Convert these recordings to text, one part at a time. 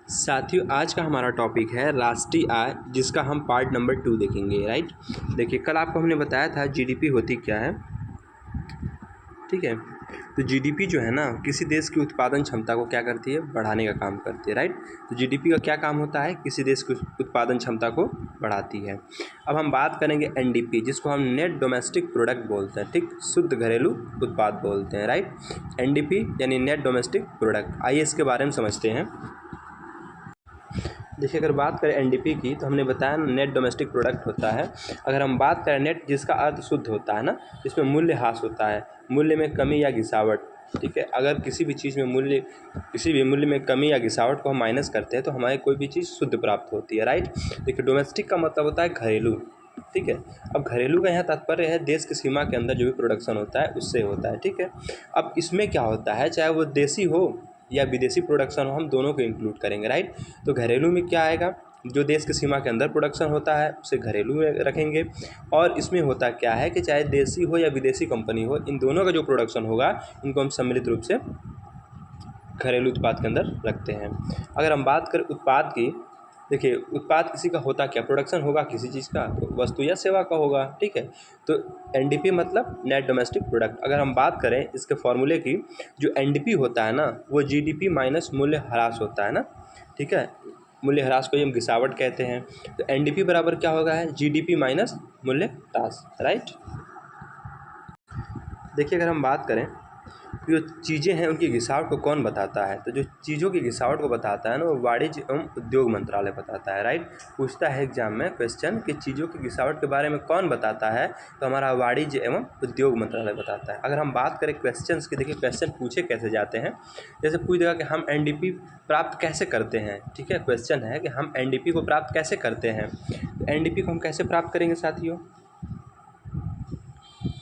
साथियों, आज का हमारा टॉपिक है राष्ट्रीय आय, जिसका हम पार्ट नंबर 2 देखेंगे। राइट। देखिए, कल आपको हमने बताया था जीडीपी होती क्या है। ठीक है, तो जीडीपी जो है ना, किसी देश की उत्पादन क्षमता को क्या करती है, बढ़ाने का काम करती है। राइट। तो जीडीपी का क्या काम होता है, किसी देश की उत्पादन क्षमता को बढ़ाती है। अब हम बात करेंगे एनडीपी, जिसको हम नेट डोमेस्टिक प्रोडक्ट बोलते हैं। ठीक, शुद्ध घरेलू उत्पाद बोलते हैं। राइट। एनडीपी यानी नेट डोमेस्टिक प्रोडक्ट। आइए इसके बारे में समझते हैं। देखिए, अगर बात करें एनडीपी की, तो हमने बताया नेट डोमेस्टिक प्रोडक्ट होता है। अगर हम बात करें नेट, जिसका अर्थ शुद्ध होता है ना, इसमें मूल्य ह्रास होता है, मूल्य में कमी या गिरावट। ठीक है, अगर किसी भी चीज़ में किसी भी मूल्य में कमी या गिरावट को हम माइनस करते हैं तो हमारे कोई भी चीज़ शुद्ध प्राप्त होती है। राइट। देखिए, डोमेस्टिक का मतलब होता है घरेलू। ठीक है, अब घरेलू का यहाँ तात्पर्य है देश की सीमा के अंदर जो भी प्रोडक्शन होता है उससे होता है। ठीक है, अब इसमें क्या होता है, चाहे वो देसी हो या विदेशी प्रोडक्शन हो, हम दोनों को इंक्लूड करेंगे। राइट। तो घरेलू में क्या आएगा, जो देश की सीमा के अंदर प्रोडक्शन होता है उसे घरेलू में रखेंगे। और इसमें होता क्या है कि चाहे देसी हो या विदेशी कंपनी हो, इन दोनों का जो प्रोडक्शन होगा इनको हम सम्मिलित रूप से घरेलू उत्पाद के अंदर रखते हैं। अगर हम बात करें उत्पाद की, देखिए, उत्पाद किसी का होता क्या, प्रोडक्शन होगा किसी चीज़ का, तो वस्तु या सेवा का होगा। ठीक है, तो एनडीपी मतलब नेट डोमेस्टिक प्रोडक्ट। अगर हम बात करें इसके फॉर्मूले की, जो एनडीपी होता है ना, वो जीडीपी माइनस मूल्य ह्रास होता है ना। ठीक है, मूल्य ह्रास को ही हम गिरावट कहते हैं। तो एनडीपी बराबर क्या होगा है, जीडीपी माइनस मूल्य ह्रास। राइट। देखिए, अगर हम बात करें जो चीज़ें हैं उनकी गिरावट को कौन बताता है, तो जो चीज़ों की गिरावट को बताता है ना, वो वाणिज्य एवं उद्योग मंत्रालय बताता है। राइट। पूछता है एग्जाम में क्वेश्चन कि चीज़ों की गिरावट के बारे में कौन बताता है, तो हमारा वाणिज्य एवं उद्योग मंत्रालय बताता है। अगर हम बात करें क्वेश्चन की, देखिए क्वेश्चन पूछे कैसे जाते हैं, जैसे पूछ देगा कि हम एनडीपी प्राप्त कैसे करते हैं। ठीक है, क्वेश्चन है कि हम एनडीपी को प्राप्त कैसे करते हैं। तो एनडीपी को हम कैसे प्राप्त करेंगे साथियों,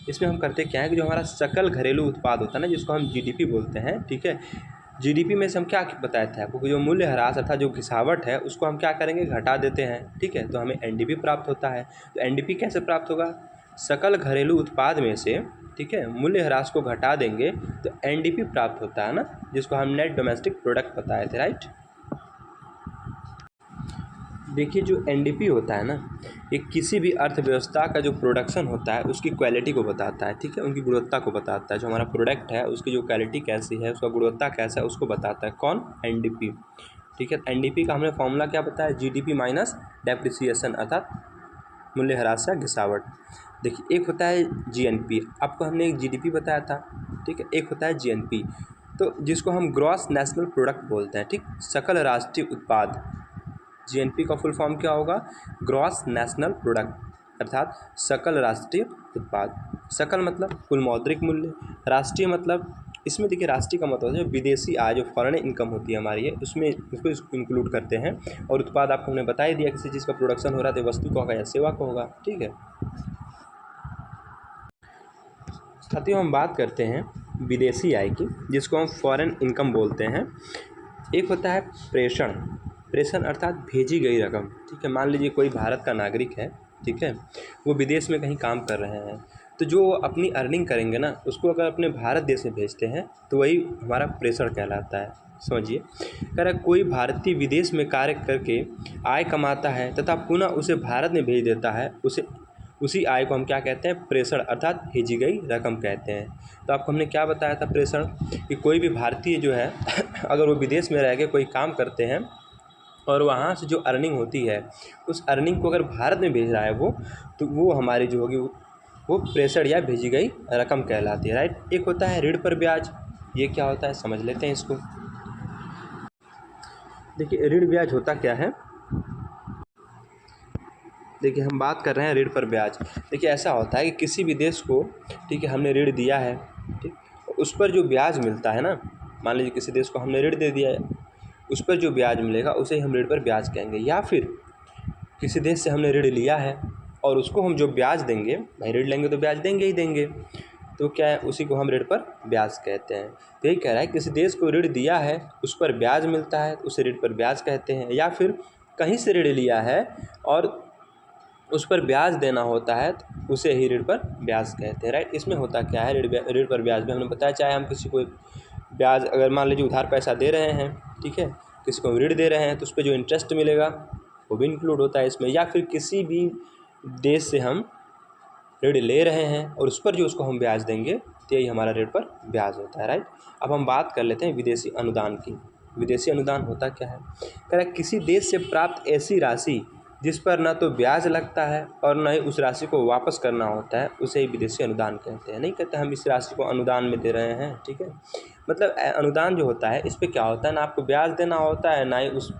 इसमें हम करते क्या है कि जो हमारा सकल घरेलू उत्पाद होता है ना, जिसको हम जीडीपी बोलते हैं। ठीक है, जीडीपी में से हम क्या बताए थे आपको कि जो मूल्य ह्रास अर्थात जो गिरावट है उसको हम क्या करेंगे, घटा देते हैं। ठीक है, तो हमें एनडीपी प्राप्त होता है। तो एनडीपी कैसे प्राप्त होगा, सकल घरेलू उत्पाद में से, ठीक है, मूल्य ह्रास को घटा देंगे तो एनडीपी प्राप्त होता है ना, जिसको हम नेट डोमेस्टिक प्रोडक्ट बताए थे। राइट। देखिए, जो एनडीपी होता है ना, ये किसी भी अर्थव्यवस्था का जो प्रोडक्शन होता है उसकी क्वालिटी को बताता है। ठीक है, उनकी गुणवत्ता को बताता है। जो हमारा प्रोडक्ट है उसकी जो क्वालिटी कैसी है, उसका गुणवत्ता कैसा है, उसको बताता है कौन, एनडीपी। ठीक है, एनडीपी का हमने फॉर्मूला क्या बताया, जीडीपी माइनस डेप्रिसिएशन अर्थात मूल्य ह्रास या गिरावट। देखिए, एक होता है जीएनपी, आपको हमने एक जीडीपी बताया था। ठीक है, एक होता है जीएनपी, तो जिसको हम ग्रॉस नेशनल प्रोडक्ट बोलते हैं। ठीक, सकल राष्ट्रीय उत्पाद। जीएनपी का फुल फॉर्म क्या होगा, ग्रॉस नेशनल प्रोडक्ट अर्थात सकल राष्ट्रीय उत्पाद। सकल मतलब कुल मौद्रिक मूल्य, राष्ट्रीय मतलब, इसमें देखिए राष्ट्रीय का मतलब है विदेशी आय, जो फॉरेन इनकम होती है हमारी है, उसमें उसको इंक्लूड करते हैं। और उत्पाद आपको हमने बता ही दिया, किसी चीज़ का प्रोडक्शन हो रहा है तो वस्तु का होगा या सेवा का होगा। ठीक है, साथियों हम बात करते हैं विदेशी आय की, जिसको हम फॉरेन इनकम बोलते हैं। एक होता है प्रेषण। प्रेषण अर्थात भेजी गई रकम। ठीक है, मान लीजिए कोई भारत का नागरिक है, ठीक है, वो विदेश में कहीं काम कर रहे हैं, तो जो अपनी अर्निंग करेंगे ना, उसको अगर अपने भारत देश में भेजते हैं तो वही हमारा प्रेषण कहलाता है। समझिए, अगर कोई भारतीय विदेश में कार्य करके आय कमाता है तथा पुनः उसे भारत में भेज देता है, उसी आय को हम क्या कहते हैं, प्रेषण अर्थात भेजी गई रकम कहते हैं। तो आपको हमने क्या बताया था, प्रेषण, कि कोई भी भारतीय जो है अगर वो विदेश में रह के कोई काम करते हैं और वहाँ से जो अर्निंग होती है, उस अर्निंग को अगर भारत में भेज रहा है वो, तो वो हमारी जो होगी वो प्रेषण या भेजी गई रकम कहलाती है। राइट। एक होता है ऋण पर ब्याज। ये क्या होता है, समझ लेते हैं इसको। देखिए, ऋण ब्याज होता क्या है, देखिए हम बात कर रहे हैं ऋण पर ब्याज। देखिए, ऐसा होता है कि किसी भी देश को, ठीक है, हमने ऋण दिया है, ठीक, उस पर जो ब्याज मिलता है ना, मान लीजिए किसी देश को हमने ऋण दे दिया है, उस पर जो ब्याज मिलेगा उसे हम ऋण पर ब्याज कहेंगे। या फिर किसी देश से हमने ऋण लिया है और उसको हम जो ब्याज देंगे, भाई ऋण लेंगे तो ब्याज देंगे ही देंगे, तो क्या है, उसी को हम ऋण पर ब्याज कहते हैं। तो यही कह रहा है, किसी देश को ऋण दिया है, उस पर ब्याज मिलता है, उसे ऋण पर ब्याज कहते हैं। या फिर कहीं से ऋण लिया है और उस पर ब्याज देना होता है, तो उसे ही ऋण पर ब्याज कहते हैं। राइट। इसमें होता क्या है, ऋण पर ब्याज में हमने बताया, चाहे हम किसी को ब्याज, अगर मान लीजिए उधार पैसा दे रहे हैं, ठीक है, किसी को हम ऋण दे रहे हैं तो उस पर जो इंटरेस्ट मिलेगा वो भी इंक्लूड होता है इसमें, या फिर किसी भी देश से हम ऋण ले रहे हैं और उस पर जो उसको हम ब्याज देंगे तो यही हमारा ऋण पर ब्याज होता है, राइट। अब हम बात कर लेते हैं विदेशी अनुदान की। विदेशी अनुदान होता क्या है? कह रहा है किसी देश से प्राप्त ऐसी राशि जिस पर ना तो ब्याज लगता है और ना ही उस राशि को वापस करना होता है, उसे ही विदेशी अनुदान कहते हैं। नहीं कहते हम इस राशि को अनुदान में दे रहे हैं, ठीक है। मतलब अनुदान जो होता है इस पर क्या होता है, ना आपको ब्याज देना होता है ना ही उस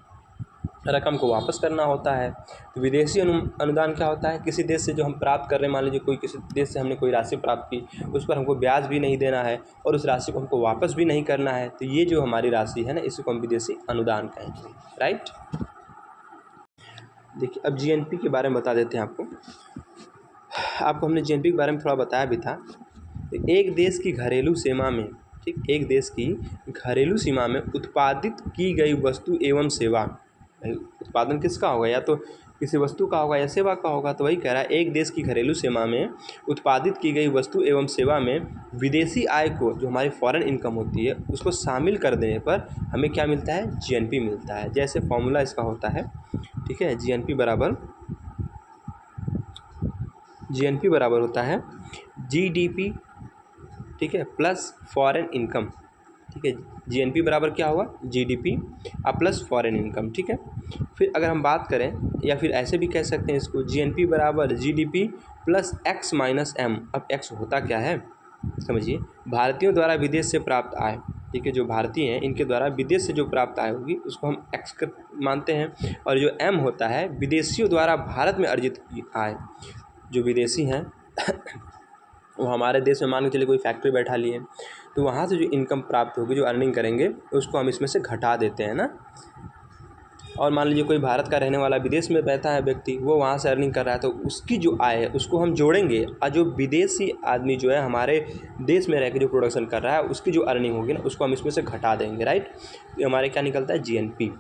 रकम को वापस करना होता है। तो विदेशी अनुदान क्या होता है, किसी देश से जो हम प्राप्त कर रहे हैं, मान लीजिए कोई किसी देश से हमने कोई राशि प्राप्त की, उस पर हमको ब्याज भी नहीं देना है और उस राशि को हमको वापस भी नहीं करना है, तो ये जो हमारी राशि है ना, इसको हम विदेशी अनुदान कहेंगे, राइट। देखिए अब जीएनपी के बारे में बता देते हैं आपको हमने जीएनपी के बारे में थोड़ा बताया भी था। तो एक देश की घरेलू सीमा में, ठीक, एक देश की घरेलू सीमा में उत्पादित की गई वस्तु एवं सेवा, उत्पादन किसका होगा, या तो किसी वस्तु का होगा या सेवा का होगा। तो वही कह रहा है एक देश की घरेलू सीमा में उत्पादित की गई वस्तु एवं सेवा में विदेशी आय को, जो हमारी फॉरेन इनकम होती है, उसको शामिल कर देने पर हमें क्या मिलता है, जीएनपी मिलता है। जैसे फॉर्मूला इसका होता है, ठीक है, जीएनपी बराबर होता है जीडीपी, ठीक है, प्लस फॉरेन इनकम, ठीक है। जीएनपी बराबर क्या हुआ, जीडीपी प्लस फॉरेन इनकम, ठीक है। फिर अगर हम बात करें, या फिर ऐसे भी कह सकते हैं इसको, जीएनपी बराबर GDP plus X minus M. अब एक्स होता क्या है समझिए, भारतीयों द्वारा विदेश से प्राप्त आय, ठीक है, जो भारतीय हैं इनके द्वारा विदेश से जो प्राप्त आय होगी उसको हम एक्स मानते हैं। और जो एम होता है विदेशियों द्वारा भारत में अर्जित आय, जो विदेशी हैं वो हमारे देश में मान के चलिए कोई फैक्ट्री बैठा लिए, तो वहाँ से जो इनकम प्राप्त होगी, जो अर्निंग करेंगे, उसको हम इसमें से घटा देते हैं ना। और मान लीजिए कोई भारत का रहने वाला विदेश में बैठा है व्यक्ति, वो वहाँ से अर्निंग कर रहा है, तो उसकी जो आय है उसको हम जोड़ेंगे, और जो विदेशी आदमी जो है हमारे देश में रह के जो प्रोडक्शन कर रहा है उसकी जो अर्निंग होगी ना, उसको हम इसमें से घटा देंगे, राइट। तो हमारे क्या निकलता है, जीएनपी।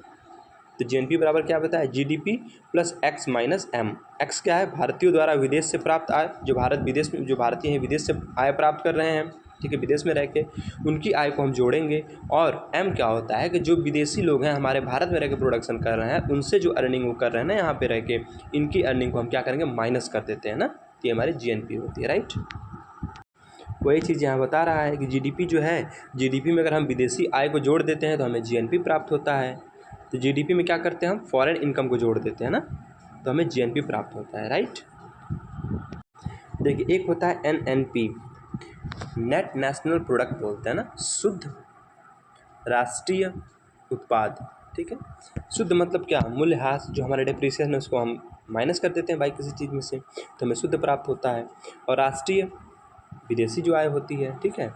तो जीएनपी बराबर क्या बताया, GDP plus X minus M. X क्या है, भारतीयों द्वारा विदेश से प्राप्त आय, जो भारतीय हैं विदेश से आय प्राप्त कर रहे हैं, ठीक है, विदेश में रह के, उनकी आय को हम जोड़ेंगे। और एम क्या होता है कि जो विदेशी लोग हैं हमारे भारत में रह के प्रोडक्शन कर रहे हैं, उनसे जो अर्निंग वो कर रहे हैं ना यहाँ पे रह के, इनकी अर्निंग को हम क्या करेंगे, माइनस कर देते हैं ना। ये हमारी जीएनपी होती है, राइट। वही चीज़ यहाँ बता रहा है कि जीडीपी जो है, जीडीपी में अगर हम विदेशी आय को जोड़ देते हैं तो हमें जीएनपी प्राप्त होता है। तो जीडीपी में क्या करते हैं, हम फॉरेन इनकम को जोड़ देते हैं ना, तो हमें जीएनपी प्राप्त होता है, राइट। देखिए एक होता है एनएनपी, नेट नेशनल प्रोडक्ट बोलते हैं ना, शुद्ध राष्ट्रीय उत्पाद, ठीक है। शुद्ध मतलब क्या, मूल्यह्रास, जो हमारे डेप्रिसिएशन है उसको हम माइनस कर देते हैं भाई किसी चीज़ में से, तो हमें शुद्ध प्राप्त होता है। और राष्ट्रीय विदेशी जो आय होती है, ठीक है।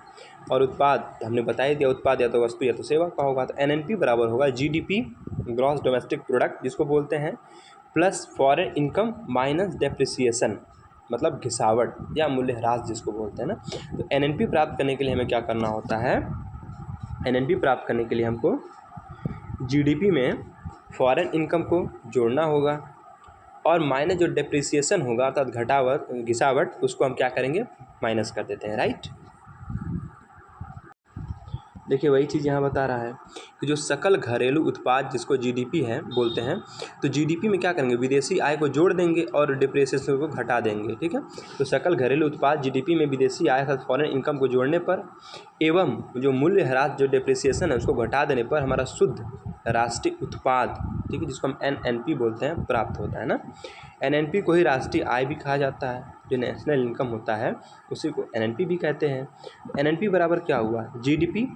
और उत्पाद हमने बता ही दिया, उत्पाद या तो वस्तु या तो सेवा का होगा। तो एनएनपी बराबर होगा जीडीपी, ग्रॉस डोमेस्टिक प्रोडक्ट जिसको बोलते हैं, plus foreign income minus depreciation, मतलब घिसावट या मूल्यह्रास जिसको बोलते हैं ना। तो एनएनपी प्राप्त करने के लिए हमें क्या करना होता है, एनएनपी प्राप्त करने के लिए हमको जीडीपी में फॉरेन इनकम को जोड़ना होगा, और माइनस जो डेप्रिसिएशन होगा अर्थात घिसावट, उसको हम क्या करेंगे, माइनस कर देते हैं, राइट। देखिए वही चीज़ यहाँ बता रहा है कि जो सकल घरेलू उत्पाद जिसको जीडीपी है बोलते हैं, तो जीडीपी में क्या करेंगे, विदेशी आय को जोड़ देंगे और डिप्रिसिएशन को घटा देंगे, ठीक है। तो सकल घरेलू उत्पाद जीडीपी में विदेशी आय अर्थात फॉरेन इनकम को जोड़ने पर एवं जो मूल्यह्रास जो डिप्रिसिएशन है उसको घटा देने पर हमारा शुद्ध राष्ट्रीय उत्पाद, ठीक है, जिसको हम एनएनपी बोलते हैं, प्राप्त होता है ना। एनएनपी को ही राष्ट्रीय आय भी कहा जाता है, जो नेशनल इनकम होता है उसी को एनएनपी भी कहते हैं। एनएनपी बराबर क्या हुआ, GDP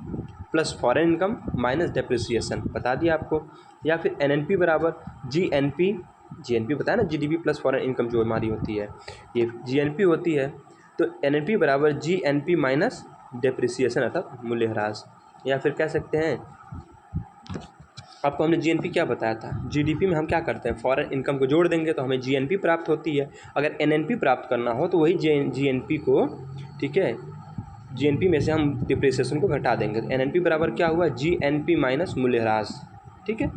plus foreign income minus depreciation, बता दिया आपको। या फिर एनएनपी बराबर जीएनपी, जीएनपी बताया ना, जीडीपी प्लस फॉरेन इनकम जो हमारी होती है ये जीएनपी होती है। तो एनएनपी बराबर जीएनपी माइनस डेप्रिसिएशन अर्थात मूल्यह्रास। या फिर कह सकते हैं, आपको हमने जीएनपी क्या बताया था, जीडीपी में हम क्या करते हैं, फॉरेन इनकम को जोड़ देंगे तो हमें जीएनपी प्राप्त होती है। अगर एनएनपी प्राप्त करना हो तो वही जीएनपी को, ठीक है, जीएनपी में से हम डिप्रिसिएशन को घटा देंगे। तो एनएनपी बराबर क्या हुआ, जीएनपी माइनस मूल्यह्रास, ठीक है।